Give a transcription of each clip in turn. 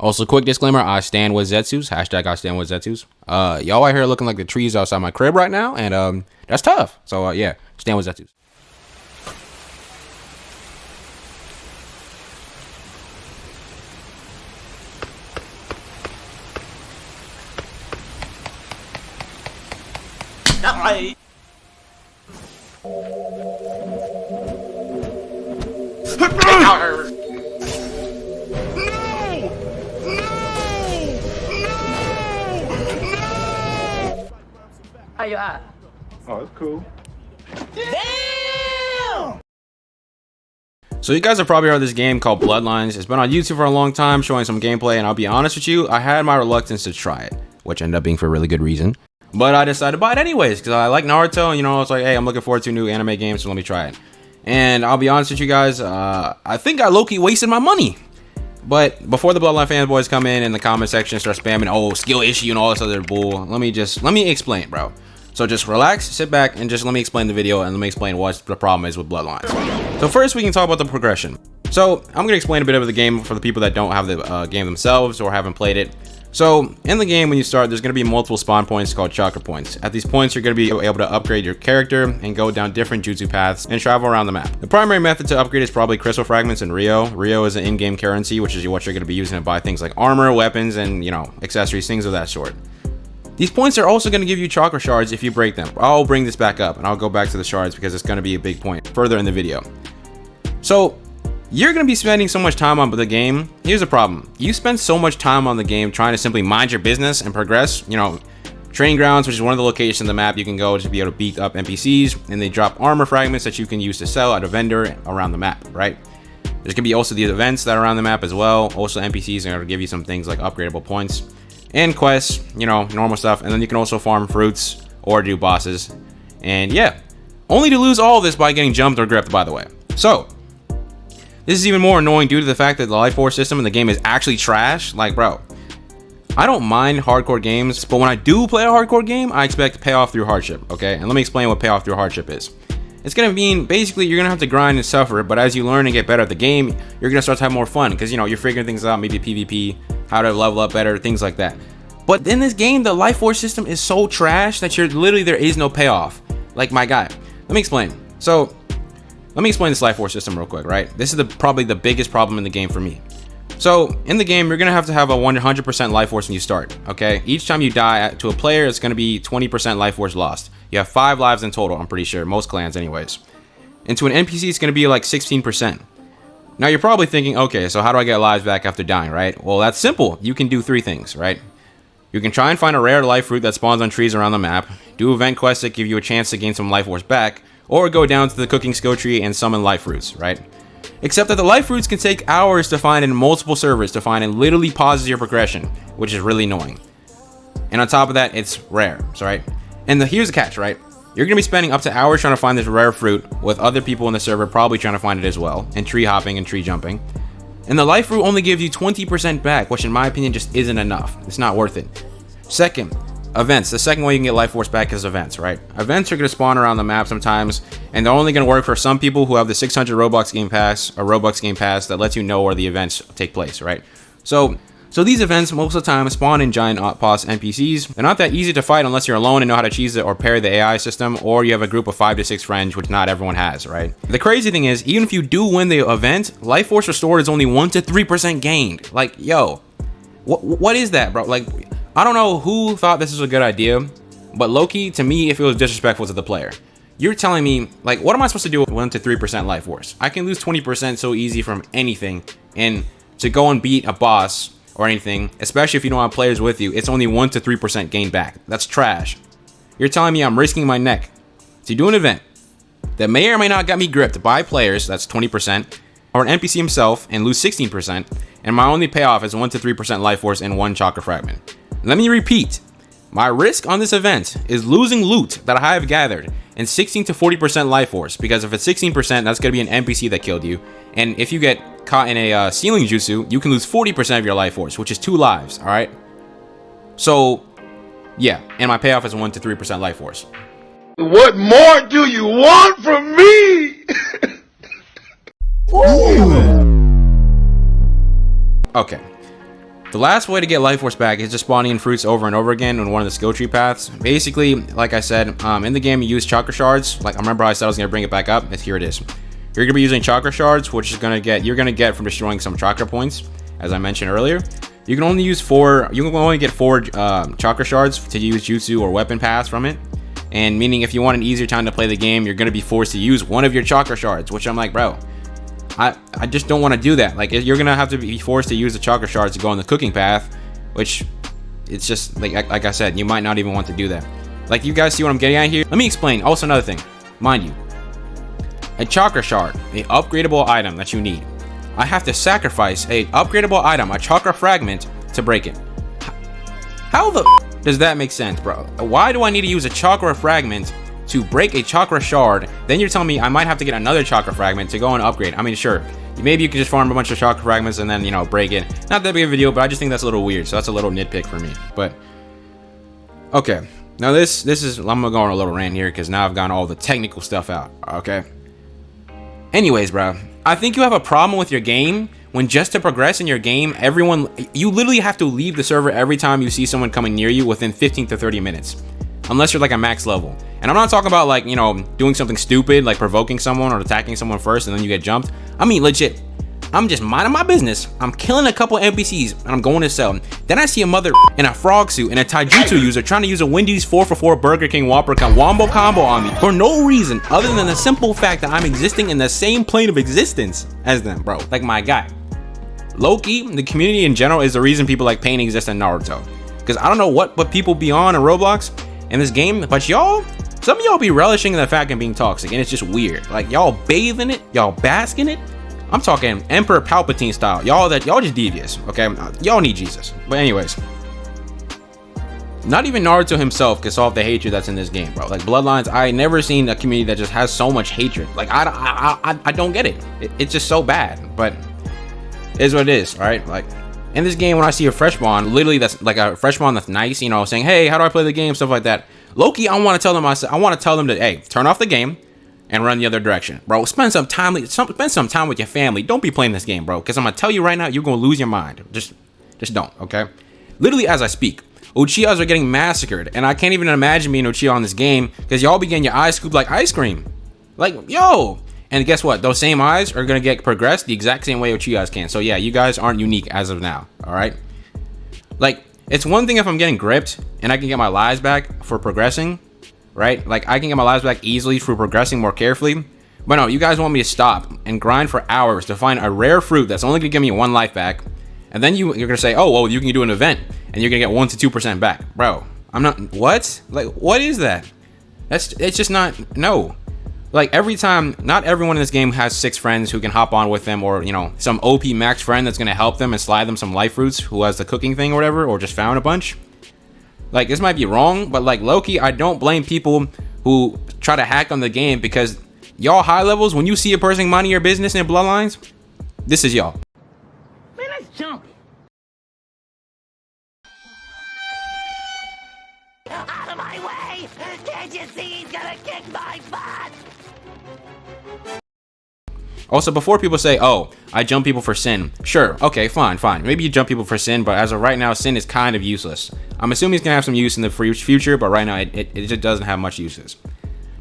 Also, quick disclaimer, I stand with Zetsus. Hashtag I stand with Zetsus. Y'all out here looking like the trees outside my crib right now, and that's tough. So yeah, stand with Zetsus. How you at? Oh, it's cool. Damn! So you guys have probably heard of this game called Bloodlines. It's been on YouTube for a long time, showing some gameplay, and I'll be honest with you, I had my reluctance to try it, which ended up being for a really good reason. But I decided to buy it anyways, because I like Naruto, and I was like, hey, I'm looking forward to a new anime game, so let me try it. And I'll be honest with you guys, I think I low-key wasted my money. But before the Bloodline fanboys come in the comment section and start spamming, oh, skill issue and all this other bull, let me explain, bro. So just relax, sit back, and just let me explain the video, and let me explain what the problem is with Bloodlines. So first, we can talk about the progression. So I'm going to explain a bit of the game for the people that don't have the game themselves or haven't played it. So in the game, when you start, there's going to be multiple spawn points called chakra points. At these points, you're going to be able to upgrade your character and go down different jutsu paths and travel around the map. The primary method to upgrade is probably crystal fragments and Rio. Rio is an in-game currency, which is what you're going to be using to buy things like armor, weapons, and accessories, things of that sort. These points are also going to give you chakra shards if you break them. I'll bring this back up and I'll go back to the shards because it's going to be a big point further in the video. So you're going to be spending so much time on the game. Here's the problem. You spend so much time on the game trying to simply mind your business and progress. Training grounds, which is one of the locations on the map you can go to be able to beat up NPCs, and they drop armor fragments that you can use to sell at a vendor around the map, right? There's going to be also the events that are around the map as well. Also NPCs are going to give you some things like upgradable points and quests, normal stuff. And then you can also farm fruits or do bosses. And yeah, only to lose all of this by getting jumped or gripped, by the way. So this is even more annoying due to the fact that the life force system in the game is actually trash. Like, bro, I don't mind hardcore games, but when I do play a hardcore game, I expect payoff through hardship, okay? And let me explain what payoff through hardship is. It's gonna mean, basically, you're gonna have to grind and suffer, but as you learn and get better at the game, you're gonna start to have more fun, because, you're figuring things out, maybe PvP, how to level up better, things like that. But in this game, the life force system is so trash that there is no payoff. Like, my guy, let me explain. So, let me explain this life force system real quick, right? This is probably the biggest problem in the game for me. So in the game, you're gonna have to have a 100% life force when you start, okay? Each time you die to a player, it's gonna be 20% life force lost. You have 5 lives in total, I'm pretty sure, most clans anyways. And to an NPC, it's gonna be like 16%. Now you're probably thinking, okay, so how do I get lives back after dying, right? Well, that's simple. You can do 3 things, right? You can try and find a rare life fruit that spawns on trees around the map, do event quests that give you a chance to gain some life force back, or go down to the cooking skill tree and summon life fruits, right? Except that the life fruits can take hours to find in multiple servers to find and literally pauses your progression, which is really annoying. And on top of that, it's rare, right? And here's the catch, right? You're gonna be spending up to hours trying to find this rare fruit with other people in the server probably trying to find it as well, and tree hopping and tree jumping. And the life fruit only gives you 20% back, which in my opinion just isn't enough. It's not worth it. Second, events. The second way you can get life force back is events, right? Events are going to spawn around the map sometimes, and they're only going to work for some people who have the 600 Robux game pass or Robux game pass that lets you know where the events take place, right? So these events most of the time spawn in giant boss NPCs. They're not that easy to fight unless you're alone and know how to cheese it or parry the AI system, or you have a group of 5 to 6 friends, which not everyone has, right? The crazy thing is, even if you do win the event, life force restored is only 1 to 3% gained. Like, yo, what is that, bro? Like, I don't know who thought this was a good idea, but low-key, to me, it feels disrespectful to the player. You're telling me, like, what am I supposed to do with 1 to 3% life force? I can lose 20% so easy from anything, and to go and beat a boss or anything, especially if you don't have players with you, it's only 1 to 3% gain back. That's trash. You're telling me I'm risking my neck to do an event that may or may not get me gripped by players, that's 20%, or an NPC himself, and lose 16%, and my only payoff is 1 to 3% life force and 1 chakra fragment. Let me repeat, my risk on this event is losing loot that I have gathered and 16 to 40% life force, because if it's 16%, that's going to be an NPC that killed you, and if you get caught in a ceiling jutsu, you can lose 40% of your life force, which is 2 lives, alright? So, yeah, and my payoff is 1 to 3% life force. What more do you want from me? Okay. The last way to get life force back is just spawning in fruits over and over again on one of the skill tree paths. Basically, like I said, in the game you use chakra shards. Like I remember I said I was gonna bring it back up. Here it is. You're gonna be using chakra shards, which is you're gonna get from destroying some chakra points, as I mentioned earlier. You can only use 4. You can only get 4 chakra shards to use jutsu or weapon paths from it. And meaning if you want an easier time to play the game, you're gonna be forced to use one of your chakra shards, which I'm like, bro, I just don't want to do that. Like you're gonna have to be forced to use the chakra shards to go on the cooking path, which it's just like I said, you might not even want to do that. Like you guys see what I'm getting at here? Let me explain. Also another thing, mind you, a chakra shard, a upgradable item that you need. I have to sacrifice a upgradable item, a chakra fragment, to break it. How the does that make sense, bro? Why do I need to use a chakra fragment to break a chakra shard? Then you're telling me I might have to get another chakra fragment to go and upgrade. I mean, sure, maybe you could just farm a bunch of chakra fragments and then, you know, break it. Not that big of a deal, but I just think that's a little weird. So that's a little nitpick for me. But okay, now this is, I'm gonna go on a little rant here because now I've gotten all the technical stuff out. Okay. Anyways, bro, I think you have a problem with your game when just to progress in your game, you literally have to leave the server every time you see someone coming near you within 15 to 30 minutes. Unless you're like a max level. And I'm not talking about like, you know, doing something stupid like provoking someone or attacking someone first and then you get jumped. I mean, legit, I'm just minding my business. I'm killing a couple NPCs and I'm going to sell. Then I see a mother in a frog suit and a taijutsu user trying to use a Wendy's 4-for-4 Burger King Whopper wombo combo on me for no reason other than the simple fact that I'm existing in the same plane of existence as them, bro. Like my guy. Low-key, the community in general is the reason people like Pain exist in Naruto. Because I don't know what people be on in Roblox in this game, but y'all, some of y'all be relishing in the fact of being toxic, and it's just weird. Like y'all bathe in it, y'all bask in it. I'm talking Emperor Palpatine style. Y'all just devious, okay? Y'all need Jesus. But anyways, not even Naruto himself can solve the hatred that's in this game, bro. Like Bloodlines, I ain't never seen a community that just has so much hatred. Like I don't get it. It's just so bad, but it is what it is, all right? Like in this game, when I see a fresh spawn, literally that's like a fresh spawn that's nice, you know, saying, hey, how do I play the game, stuff like that. Loki, I want to tell them to, hey, turn off the game and run the other direction, bro. Spend some time with your family. Don't be playing this game, bro, because I'm gonna tell you right now, you're gonna lose your mind. Just don't, okay? Literally as I speak, Uchihas are getting massacred, and I can't even imagine being Uchiha on this game because y'all be getting your eyes scooped like ice cream. Like, yo. And guess what? Those same eyes are going to get progressed the exact same way Uchihas can. So yeah, you guys aren't unique as of now, all right? Like, it's one thing if I'm getting gripped and I can get my lives back for progressing, right? Like, I can get my lives back easily for progressing more carefully. But no, you guys want me to stop and grind for hours to find a rare fruit that's only going to give me 1 life back. And then you're going to say, oh, well, you can do an event and you're going to get 1 to 2% back. Bro, I'm not, what? Like, what is that? It's just not, no. Like every time, not everyone in this game has 6 friends who can hop on with them, or, you know, some OP max friend that's going to help them and slide them some life fruits who has the cooking thing or whatever, or just found a bunch. Like, this might be wrong, but like low-key, I don't blame people who try to hack on the game, because y'all high levels, when you see a person minding your business in Bloodlines, this is y'all. Man, let's jump. Out of my way! Can't you see he's gonna kick my butt? Also, before people say, oh, I jump people for sin. Sure, okay, fine. Maybe you jump people for sin, but as of right now, sin is kind of useless. I'm assuming it's going to have some use in the future, but right now, it just doesn't have much uses.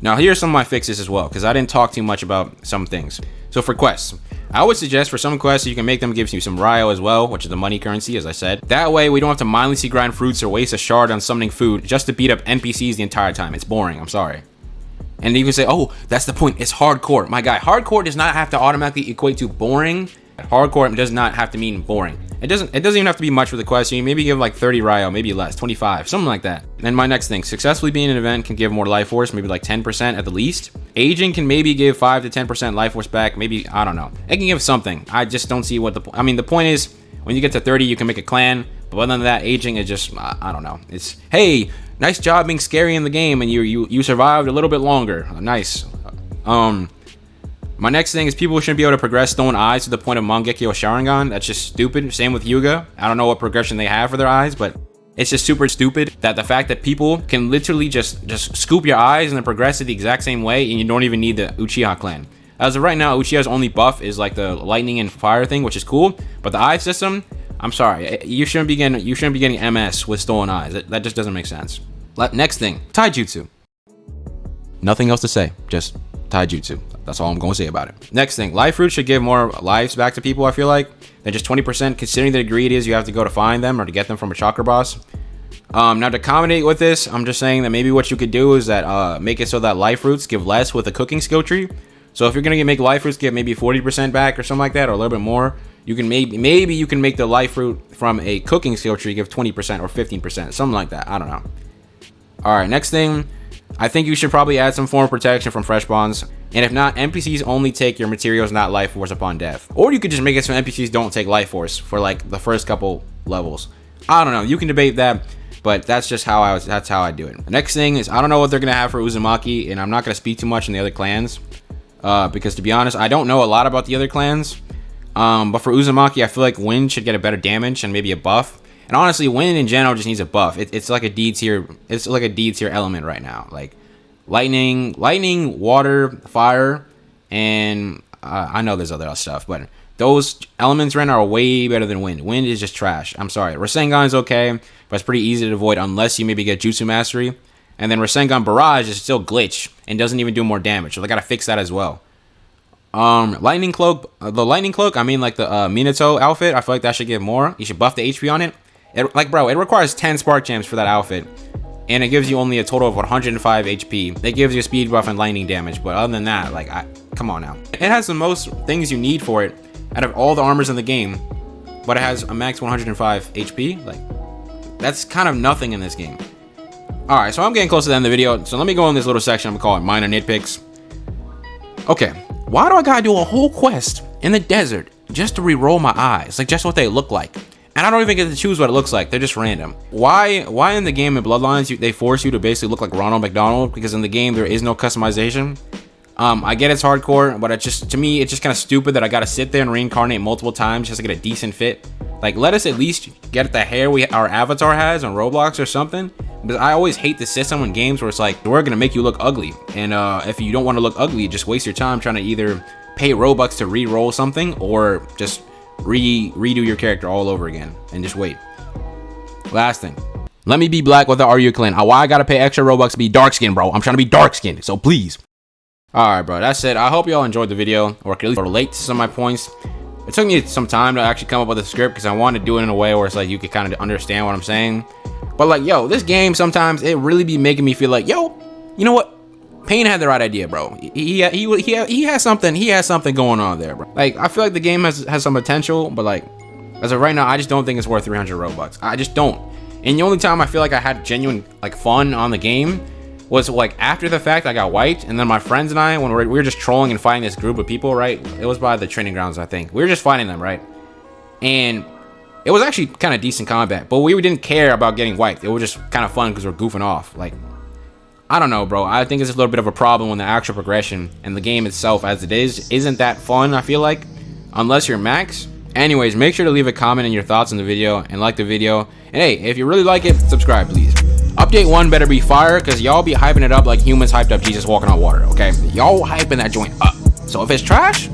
Now, here's some of my fixes as well, because I didn't talk too much about some things. So for quests, I would suggest for some quests, you can make them give you some Ryo as well, which is the money currency, as I said. That way, we don't have to mindlessly grind fruits or waste a shard on summoning food just to beat up NPCs the entire time. It's boring, I'm sorry. And you can say, oh, that's the point, it's hardcore. My guy, hardcore does not have to automatically equate to boring. Hardcore does not have to mean boring. It doesn't even have to be much for the quest. You maybe give like 30 Ryo, maybe less, 25, something like that. And my next thing, successfully being an event can give more life force, maybe like 10% at the least. Aging can maybe give 5 to 10% life force back, maybe, I don't know. It can give something. I just don't see what I mean, the point is, when you get to 30, you can make a clan. But other than that, aging is just, I don't know. It's, hey, nice job being scary in the game, and you survived a little bit longer. Nice. My next thing is people shouldn't be able to progress stone eyes to the point of Mangekyo Sharingan. That's just stupid. Same with Yuga. I don't know what progression they have for their eyes, but it's just super stupid that the fact that people can literally just scoop your eyes and then progress it the exact same way, and you don't even need the Uchiha clan. As of right now, Uchiha's only buff is like the lightning and fire thing, which is cool, but the eye system, I'm sorry. You shouldn't be getting MS with stolen eyes. That just doesn't make sense. Next thing, taijutsu. Nothing else to say. Just taijutsu. That's all I'm going to say about it. Next thing, life fruits should give more lives back to people, I feel like, than just 20%, considering the degree it is you have to go to find them or to get them from a chakra boss. Now to accommodate with this, I'm just saying that maybe what you could do is that make it so that life fruits give less with a cooking skill tree. So if you're gonna make life fruits give maybe 40% back or something like that, or a little bit more, you can maybe you can make the life fruit from a cooking skill tree give 20% or 15%, something like that. I don't know. All right, next thing, I think you should probably add some form of protection from fresh spawns. And if not, NPCs only take your materials, not life force, upon death. Or you could just make it so NPCs don't take life force for like the first couple levels. I don't know. You can debate that, but that's just how I do it. The next thing is, I don't know what they're gonna have for Uzumaki, and I'm not gonna speak too much on the other clans because, to be honest, I don't know a lot about the other clans. But for Uzumaki, I feel like Wind should get a better damage and maybe a buff. And honestly, Wind in general just needs a buff. It's like a D tier. It's like a D tier element right now. Like lightning, water, fire, and I know there's other stuff, but those elements right now are way better than Wind. Wind is just trash. I'm sorry. Rasengan is okay, but it's pretty easy to avoid unless you maybe get Jutsu Mastery. And then Rasengan Barrage is still glitch and doesn't even do more damage, so they gotta fix that as well. Lightning Cloak, the Lightning Cloak, I mean like the Minato outfit, I feel like that should give more. You should buff the HP on it. Bro, it requires 10 Spark Gems for that outfit, and it gives you only a total of 105 HP. It gives you a speed buff and lightning damage, but other than that, like, come on now. It has the most things you need for it out of all the armors in the game, but it has a max 105 HP. Like, that's kind of nothing in this game. All right, so I'm getting close to the end of the video, so let me go in this little section. I'm gonna call it minor nitpicks. Okay, why do I gotta do a whole quest in the desert just to re-roll my eyes? Like, just what they look like. And I don't even get to choose what it looks like. They're just random. Why in the game in Bloodlines they force you to basically look like Ronald McDonald? Because in the game there is no customization. I get it's hardcore, but to me it's just kind of stupid that I gotta sit there and reincarnate multiple times just to get a decent fit. Like, let us at least get the hair our avatar has on Roblox or something. Because I always hate the system in games where it's like, we're gonna make you look ugly, and if you don't want to look ugly, just waste your time trying to either pay Robux to re-roll something or just redo your character all over again and just wait. Last thing, let me be black with the Aryu clan. Why I gotta pay extra Robux to be dark skinned, bro? I'm trying to be dark skinned, so please. All right, bro, that's it. I hope y'all enjoyed the video, or could at least relate to some of my points. It took me some time to actually come up with a script because I wanted to do it in a way where it's like you could kind of understand what I'm saying. But like, yo, this game sometimes it really be making me feel like, yo, you know what? Payne had the right idea, bro. He has something going on there, bro. Like, I feel like the game has some potential, but like, as of right now, I just don't think it's worth 300 Robux. I just don't. And the only time I feel like I had genuine like fun on the game was like after the fact I got wiped, and then my friends and I, when we were just trolling and fighting this group of people, right? It was by the training grounds, I think. We were just fighting them, right? And it was actually kind of decent combat, but we didn't care about getting wiped. It was just kind of fun because we're goofing off. Like, I don't know, bro. I think it's a little bit of a problem when the actual progression and the game itself as it is isn't that fun, I feel like, unless you're max. Anyways, make sure to leave a comment and your thoughts on the video and like the video. And hey, if you really like it, subscribe, please. Update 1 better be fire, because y'all be hyping it up like humans hyped up Jesus walking on water, okay? Y'all hyping that joint up. So if it's trash,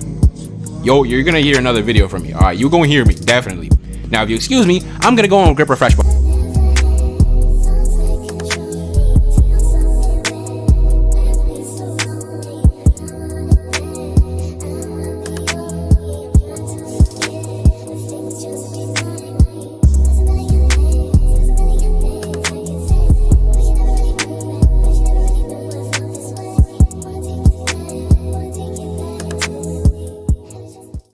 yo, you're gonna hear another video from me. All right, you're gonna hear me, definitely. Now, if you excuse me, I'm gonna go on grip refresh.